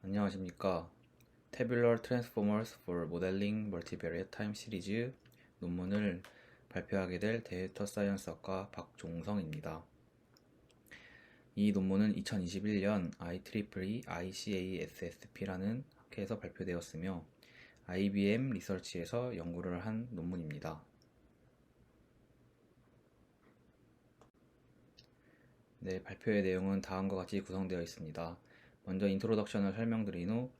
안녕하십니까. Tabular Transformers for Modeling Multivariate Time 시리즈 논문을 발표하게 될 데이터 사이언스학과 박종성입니다. 이 논문은 2021년 IEEE ICASSP라는 학회에서 발표되었으며 IBM 리서치에서 연구를 한 논문입니다. 네, 발표의 내용은 다음과 같이 구성되어 있습니다. 먼저 인트로덕션을 설명드린 후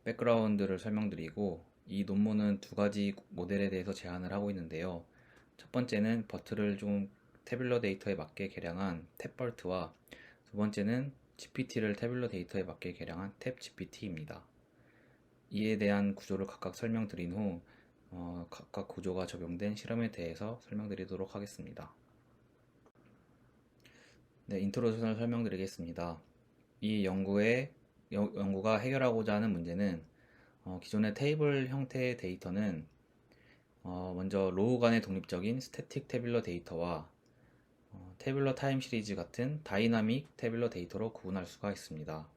백그라운드를 설명드리고, 이 논문은 두 가지 모델에 대해서 제안을 하고 있는데요. 첫 번째는 버트를 좀 태블러 데이터에 맞게 개량한 탭버트와 두 번째는 GPT를 태블러 데이터에 맞게 개량한 탭GPT입니다. 이에 대한 구조를 각각 설명드린 후 각각 구조가 적용된 실험에 대해서 설명드리도록 하겠습니다. 네, 인트로덕션을 설명드리겠습니다. 이 연구가 해결하고자 하는 문제는 기존의 테이블 형태의 데이터는 먼저 로우 간의 독립적인 스태틱 태블러 데이터와 태블러 타임 시리즈 같은 다이나믹 태블러 데이터로 구분할 수가 있습니다.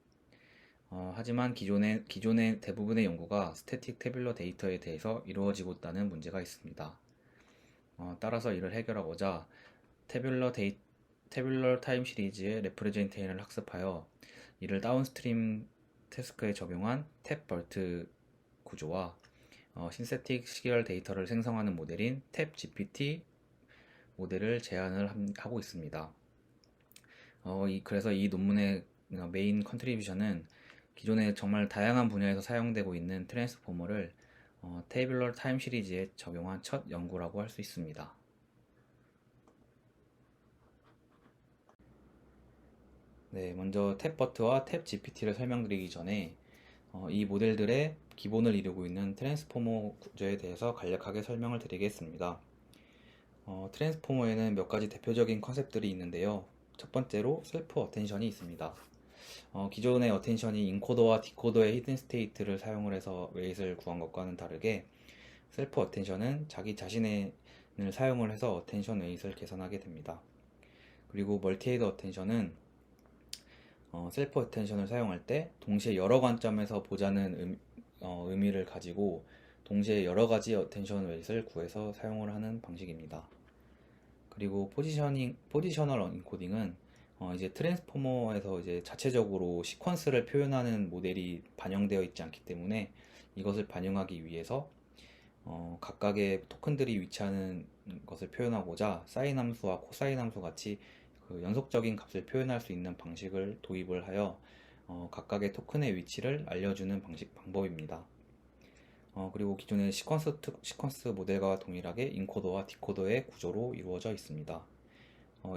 하지만 기존의 대부분의 연구가 스태틱 태블러 데이터에 대해서 이루어지고 있다는 문제가 있습니다. 따라서 이를 해결하고자 태블러 타임 시리즈의 레프레젠테이션을 학습하여 이를 다운스트림 태스크에 적용한 탭버트 구조와 신세틱 시계열 데이터를 생성하는 모델인 탭GPT 모델을 제안을 하고 있습니다. 그래서 이 논문의 메인 컨트리뷰션은 기존에 정말 다양한 분야에서 사용되고 있는 트랜스포머를 테이블러 타임 시리즈에 적용한 첫 연구라고 할 수 있습니다. 네, 먼저 탭버트와 탭GPT를 설명드리기 전에 이 모델들의 기본을 이루고 있는 트랜스포머 구조에 대해서 간략하게 설명을 드리겠습니다. 트랜스포머에는 몇 가지 대표적인 컨셉들이 있는데요. 첫 번째로 셀프 어텐션이 있습니다. 기존의 어텐션이 인코더와 디코더의 히든 스테이트를 사용을 해서 웨이트를 구한 것과는 다르게 셀프 어텐션은 자기 자신을 사용을 해서 어텐션 웨이트를 계산하게 됩니다. 그리고 멀티헤드 어텐션은 셀프 어텐션을 사용할 때 동시에 여러 관점에서 보자는 의미를 가지고 동시에 여러 가지 어텐션 웨이트를 구해서 사용을 하는 방식입니다. 그리고 포지셔널 인코딩은 이제 트랜스포머에서 이제 자체적으로 시퀀스를 표현하는 모델이 반영되어 있지 않기 때문에 이것을 반영하기 위해서 각각의 토큰들이 위치하는 것을 표현하고자 사인 함수와 코사인 함수 같이 그 연속적인 값을 표현할 수 있는 방식을 도입을 하여 각각의 토큰의 위치를 알려주는 방법입니다. 그리고 기존의 시퀀스 모델과 동일하게 인코더와 디코더의 구조로 이루어져 있습니다.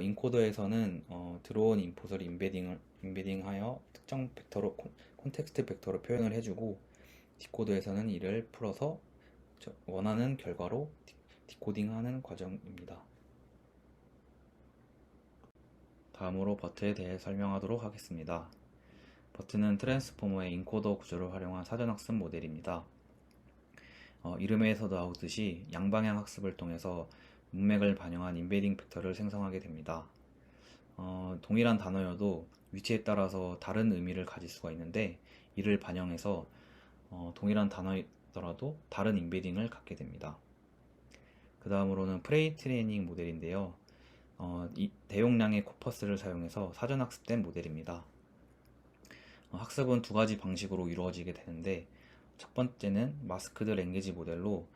인코더에서는 들어온 인풋을 인베딩하여 특정 벡터로 콘텍스트 벡터로 표현을 해주고 디코더에서는 이를 풀어서 원하는 결과로 디코딩하는 과정입니다. 다음으로 버트에 대해 설명하도록 하겠습니다. 버트는 트랜스포머의 인코더 구조를 활용한 사전학습 모델입니다. 이름에서도 나오듯이 양방향 학습을 통해서 문맥을 반영한 인베딩 벡터를 생성하게 됩니다. 동일한 단어여도 위치에 따라서 다른 의미를 가질 수가 있는데 이를 반영해서 동일한 단어이더라도 다른 인베딩을 갖게 됩니다. 그 다음으로는 프레이트레이닝 모델인데요. 이 대용량의 코퍼스를 사용해서 사전학습된 모델입니다. 학습은 두 가지 방식으로 이루어지게 되는데 첫 번째는 마스크드 랭귀지 모델로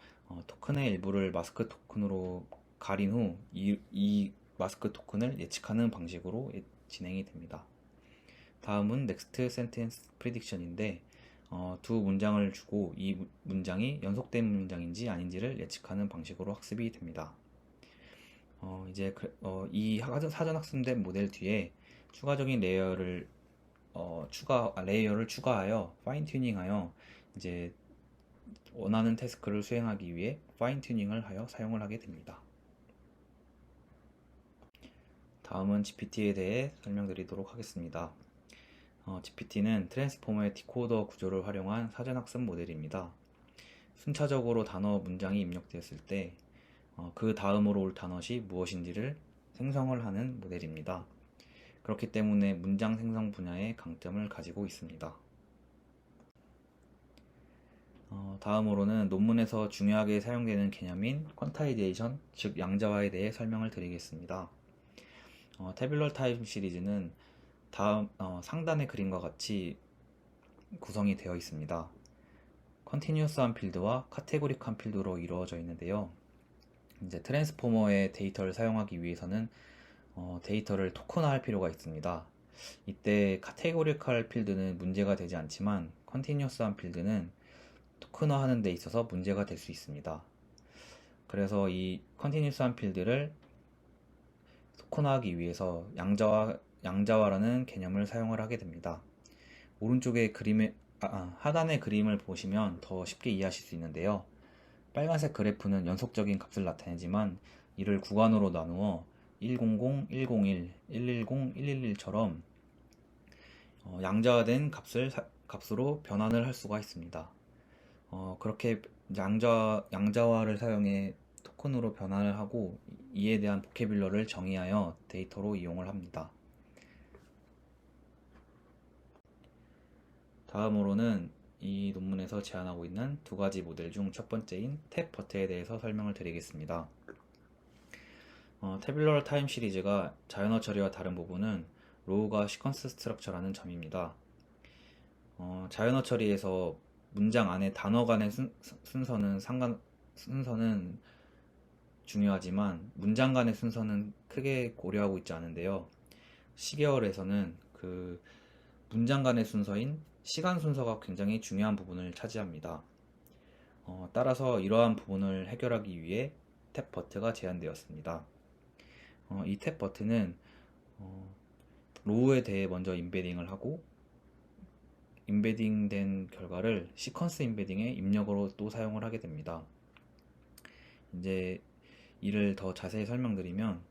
토큰의 일부를 마스크 토큰으로 가린 후 이 마스크 토큰을 예측하는 방식으로 진행이 됩니다. 다음은 넥스트 센텐스 프리딕션인데 두 문장을 주고 이 문장이 연속된 문장인지 아닌지를 예측하는 방식으로 학습이 됩니다. 이 사전 학습된 모델 뒤에 추가적인 레이어를 추가하여 파인 튜닝하여 이제 원하는 태스크를 수행하기 위해 파인 튜닝을 하여 사용을 하게 됩니다. 다음은 GPT에 대해 설명드리도록 하겠습니다. GPT는 트랜스포머의 디코더 구조를 활용한 사전학습 모델입니다. 순차적으로 단어 문장이 입력되었을 때 그 다음으로 올 단어시 무엇인지를 생성을 하는 모델입니다. 그렇기 때문에 문장 생성 분야에 강점을 가지고 있습니다. 다음으로는 논문에서 중요하게 사용되는 개념인 퀀타이제이션, 즉 양자화에 대해 설명을 드리겠습니다. 태뷸러 타임 시리즈는 다음 상단의 그림과 같이 구성이 되어 있습니다. 컨티뉴어스한 필드와 카테고릭한 필드로 이루어져 있는데요. 이제 트랜스포머의 데이터를 사용하기 위해서는 데이터를 토큰화할 필요가 있습니다. 이때 카테고리컬 필드는 문제가 되지 않지만 컨티뉴어스한 필드는 토큰화하는 데 있어서 문제가 될 수 있습니다. 그래서 이 컨티뉴어스한 필드를 토큰화하기 위해서 양자화라는 개념을 사용을 하게 됩니다. 오른쪽의 하단의 그림을 보시면 더 쉽게 이해하실 수 있는데요. 빨간색 그래프는 연속적인 값을 나타내지만 이를 구간으로 나누어 100, 101, 110, 111처럼 양자화된 값으로 변환을 할 수가 있습니다. 그렇게 양자화를 사용해 토큰으로 변환을 하고 이에 대한 보캐뷸러를 정의하여 데이터로 이용을 합니다. 다음으로는 이 논문에서 제안하고 있는 두 가지 모델 중 첫 번째인 탭 버트에 대해서 설명을 드리겠습니다. 태뷸러 타임 시리즈가 자연어 처리와 다른 부분은 로우가 시퀀스 스트럭처라는 점입니다. 자연어 처리에서 문장 안에 단어 간의 순서는 중요하지만 문장 간의 순서는 크게 고려하고 있지 않은데요. 시계열에서는 그 문장 간의 순서인 시간 순서가 굉장히 중요한 부분을 차지합니다. 따라서 이러한 부분을 해결하기 위해 탭 버트가 제안되었습니다. 이 탭 버트는 로우에 대해 먼저 임베딩을 하고 임베딩된 결과를 시퀀스 임베딩의 입력으로 또 사용을 하게 됩니다. 이제 이를 더 자세히 설명드리면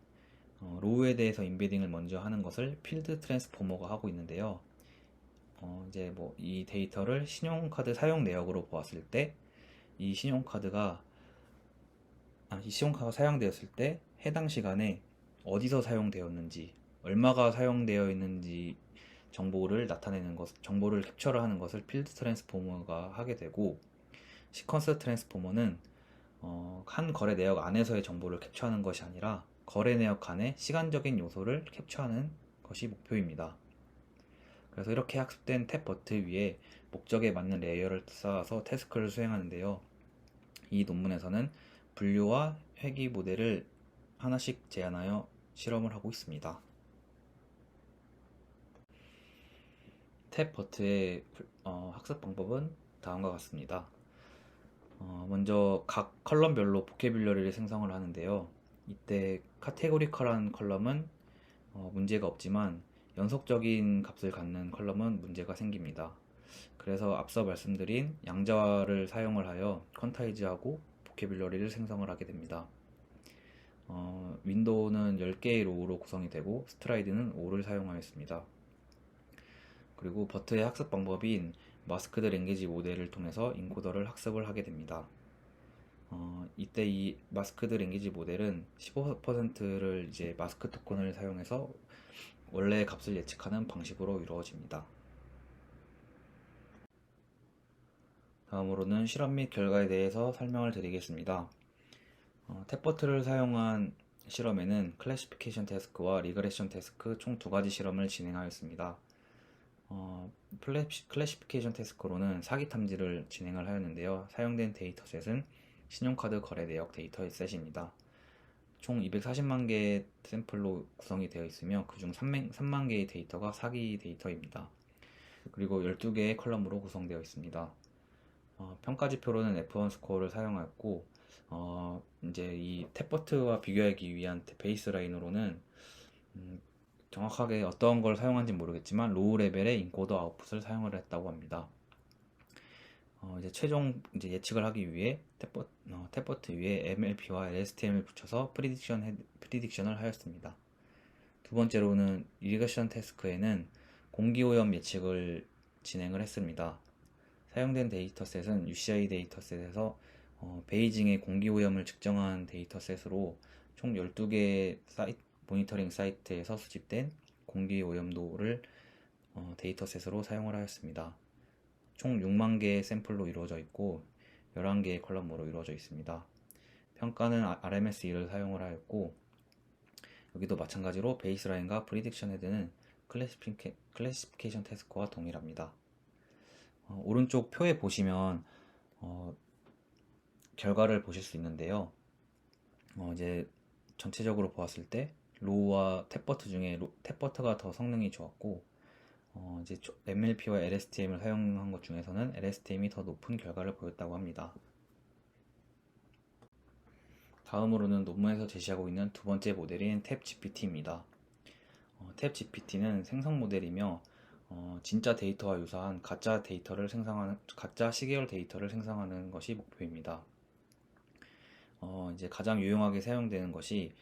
로우에 대해서 임베딩을 먼저 하는 것을 필드 트랜스포머가 하고 있는데요. 이제 뭐 이 데이터를 신용카드 사용 내역으로 보았을 때 이 신용카드가 사용되었을 때 해당 시간에 어디서 사용되었는지, 얼마가 사용되어 있는지 정보를 캡처를 하는 것을 필드 트랜스포머가 하게 되고, 시퀀스 트랜스포머는 한 거래 내역 안에서의 정보를 캡처하는 것이 아니라 거래 내역 안에 시간적인 요소를 캡처하는 것이 목표입니다. 그래서 이렇게 학습된 탭 버트 위에 목적에 맞는 레이어를 쌓아서 태스크를 수행하는데요. 이 논문에서는 분류와 회귀 모델을 하나씩 제안하여 실험을 하고 있습니다. 탭 버트의 학습 방법은 다음과 같습니다. 먼저 각 컬럼별로 보캐뷸러리를 생성을 하는데요. 이때 카테고리컬한 컬럼은 문제가 없지만 연속적인 값을 갖는 컬럼은 문제가 생깁니다. 그래서 앞서 말씀드린 양자화를 사용을 하여 퀀타이즈하고 보캐뷸러리를 생성을 하게 됩니다. 윈도우는 10개의 로우로 구성이 되고 스트라이드는 5를 사용하였습니다. 그리고 버트의 학습 방법인 마스크드 랭귀지 모델을 통해서 인코더를 학습을 하게 됩니다. 이때 이 마스크드 랭귀지 모델은 15%를 이제 마스크 토큰을 사용해서 원래의 값을 예측하는 방식으로 이루어집니다. 다음으로는 실험 및 결과에 대해서 설명을 드리겠습니다. 탭 버트를 사용한 실험에는 클래시피케이션 태스크와 리그레션 태스크 총 두 가지 실험을 진행하였습니다. 클래시피케이션 태스크로는 사기 탐지를 진행을 하였는데요. 사용된 데이터셋은 신용카드 거래 내역 데이터셋입니다. 총 240만 개의 샘플로 구성이 되어 있으며 그중 3만 개의 데이터가 사기 데이터입니다. 그리고 12개의 컬럼으로 구성되어 있습니다. 평가지표로는 F1 스코어를 사용하였고 이제 이 탭 버트와 비교하기 위한 베이스라인으로는 정확하게 어떤 걸 사용한지 모르겠지만 로우 레벨의 인코더 아웃풋을 사용을 했다고 합니다. 이제 최종 예측을 하기 위해 탭 버트 위에 MLP와 LSTM을 붙여서 프리딕션을 하였습니다. 두 번째로는 이리게이션 태스크에는 공기오염 예측을 진행을 했습니다. 사용된 데이터셋은 UCI 데이터셋에서 베이징의 공기오염을 측정한 데이터셋으로 총 12개의 모니터링 사이트에서 수집된 공기오염도를 데이터셋으로 사용을 하였습니다. 총 6만 개의 샘플로 이루어져 있고 11개의 컬럼으로 이루어져 있습니다. 평가는 RMS2를 사용을 하였고 여기도 마찬가지로 베이스라인과 프리딕션 헤드는 클래시피케이션 태스크와 동일합니다. 오른쪽 표에 보시면 결과를 보실 수 있는데요. 이제 전체적으로 보았을 때 로우와 탭버트 중에 탭버트가 더 성능이 좋았고 이제 MLP와 LSTM을 사용한 것 중에서는 LSTM이 더 높은 결과를 보였다고 합니다. 다음으로는 논문에서 제시하고 있는 두 번째 모델인 탭GPT입니다. 탭GPT는 생성 모델이며 진짜 데이터와 유사한 가짜 시계열 데이터를 생성하는 것이 목표입니다. 이제 가장 유용하게 사용되는 것이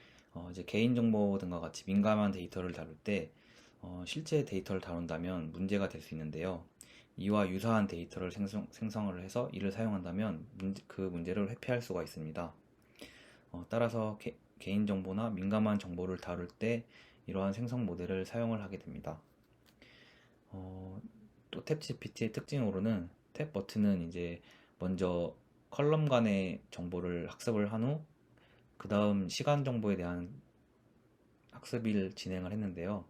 이제 개인정보 등과 같이 민감한 데이터를 다룰 때 실제 데이터를 다룬다면 문제가 될 수 있는데요. 이와 유사한 데이터를 생성을 해서 이를 사용한다면 그 문제를 회피할 수가 있습니다. 따라서 개인정보나 민감한 정보를 다룰 때 이러한 생성 모델을 사용을 하게 됩니다. 또 탭GPT의 특징으로는 탭 버튼은 이제 먼저 컬럼 간의 정보를 학습을 한 후 그 다음 시간 정보에 대한 학습을 진행을 했는데요.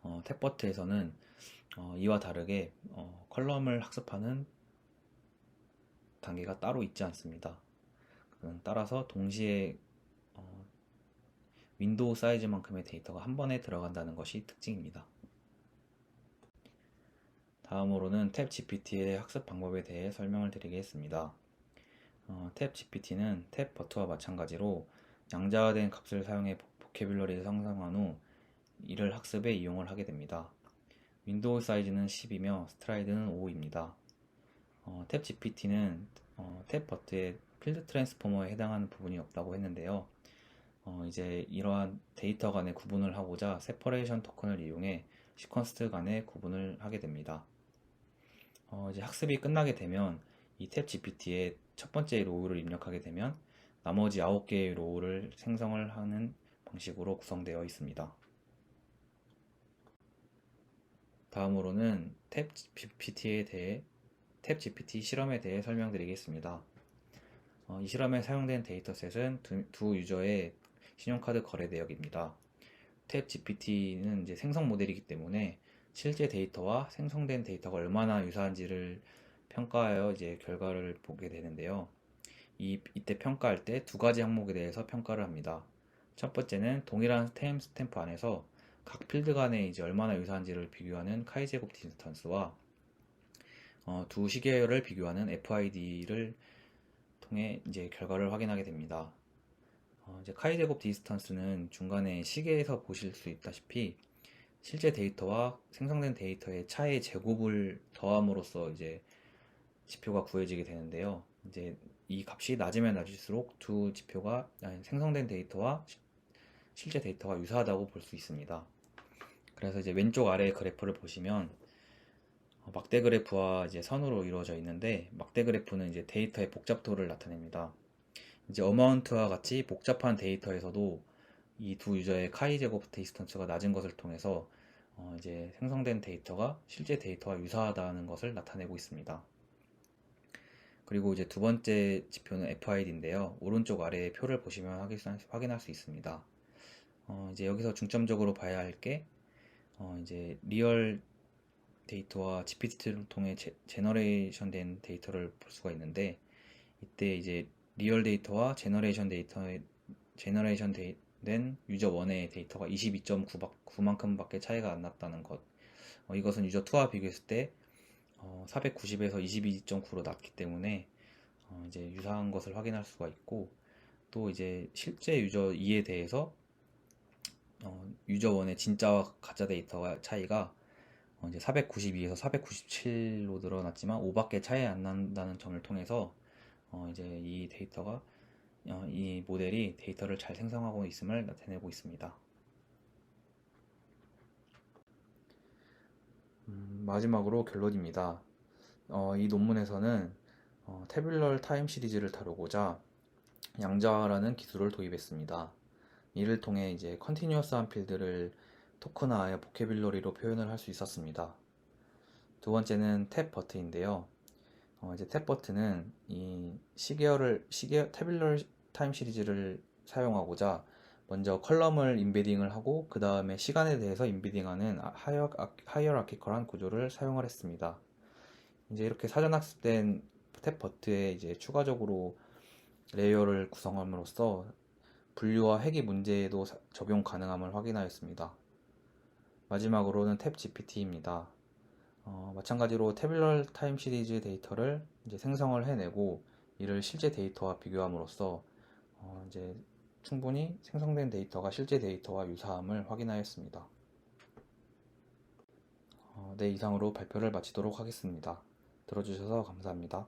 탭 버튼에서는 이와 다르게 컬럼을 학습하는 단계가 따로 있지 않습니다. 따라서 동시에 윈도우 사이즈만큼의 데이터가 한 번에 들어간다는 것이 특징입니다. 다음으로는 탭 GPT의 학습 방법에 대해 설명을 드리겠습니다. 탭 GPT는 탭 버트와 마찬가지로 양자화된 값을 사용해 보캐뷸러리를 생성한 후 이를 학습에 이용을 하게 됩니다. 윈도우 사이즈는 10이며 스트라이드는 5입니다. 탭 GPT는 탭 버트의 필드 트랜스포머에 해당하는 부분이 없다고 했는데요. 이제 이러한 데이터 간의 구분을 하고자 세퍼레이션 토큰을 이용해 시퀀스 간의 구분을 하게 됩니다. 이제 학습이 끝나게 되면 이 탭 GPT에 첫 번째 로우를 입력하게 되면 나머지 9개의 로우를 생성을 하는 방식으로 구성되어 있습니다. 다음으로는 탭 GPT 실험에 대해 설명드리겠습니다. 이 실험에 사용된 데이터셋은 두 유저의 신용카드 거래 내역입니다. 탭 GPT는 이제 생성 모델이기 때문에 실제 데이터와 생성된 데이터가 얼마나 유사한지를 평가하여 이제 결과를 보게 되는데요. 이때 평가할 때 두 가지 항목에 대해서 평가를 합니다. 첫 번째는 동일한 타임 스탬프 안에서 각 필드 간에 이제 얼마나 유사한지를 비교하는 카이 제곱 디스턴스와 두 시계열을 비교하는 FID를 통해 이제 결과를 확인하게 됩니다. 이제 카이 제곱 디스턴스는 중간에 시계에서 보실 수 있다시피 실제 데이터와 생성된 데이터의 차의 제곱을 더함으로써 이제 지표가 구해지게 되는데요. 이제 이 값이 낮으면 낮을수록 두 지표가 생성된 데이터와 실제 데이터가 유사하다고 볼 수 있습니다. 그래서 이제 왼쪽 아래 그래프를 보시면 막대 그래프와 이제 선으로 이루어져 있는데 막대 그래프는 이제 데이터의 복잡도를 나타냅니다. 이제 어마운트와 같이 복잡한 데이터에서도 이 두 유저의 카이 제곱 디스턴스가 낮은 것을 통해서 이제 생성된 데이터가 실제 데이터와 유사하다는 것을 나타내고 있습니다. 그리고 이제 두 번째 지표는 FID인데요. 오른쪽 아래의 표를 보시면 확인할 수 있습니다. 이제 여기서 중점적으로 봐야 할 게 이제 리얼 데이터와 GPT를 통해 제너레이션 된 데이터를 볼 수가 있는데 이때 이제 리얼 데이터와 제너레이션 된 유저 1의 데이터가 22.9만큼밖에 차이가 안 났다는 것. 이것은 유저 2와 비교했을 때 490에서 22.9로 낮기 때문에 이제 유사한 것을 확인할 수가 있고 또 이제 실제 유저 2에 대해서 유저 1의 진짜와 가짜 데이터가 차이가 이제 492에서 497로 늘어났지만 5밖에 차이 안 난다는 점을 통해서 이제 이 모델이 데이터를 잘 생성하고 있음을 나타내고 있습니다. 마지막으로 결론입니다. 이 논문에서는 태뷸럴 타임 시리즈를 다루고자 양자화라는 기술을 도입했습니다. 이를 통해 이제 컨티뉴어스한 필드를 토큰화하여 보캐뷸러리로 표현을 할 수 있었습니다. 두 번째는 탭 버튼인데요. 이제 탭 버튼은 이 태블러 타임 시리즈를 사용하고자 먼저 컬럼을 인베딩을 하고 그 다음에 시간에 대해서 인베딩하는 하이어라키컬한 구조를 사용을 했습니다. 이제 이렇게 사전 학습된 탭 버튼에 이제 추가적으로 레이어를 구성함으로써 분류와 회귀 문제에도 적용 가능함을 확인하였습니다. 마지막으로는 탭 GPT입니다. 마찬가지로 태블러 타임 시리즈 데이터를 이제 생성을 해내고 이를 실제 데이터와 비교함으로써 이제 충분히 생성된 데이터가 실제 데이터와 유사함을 확인하였습니다. 네, 이상으로 발표를 마치도록 하겠습니다. 들어주셔서 감사합니다.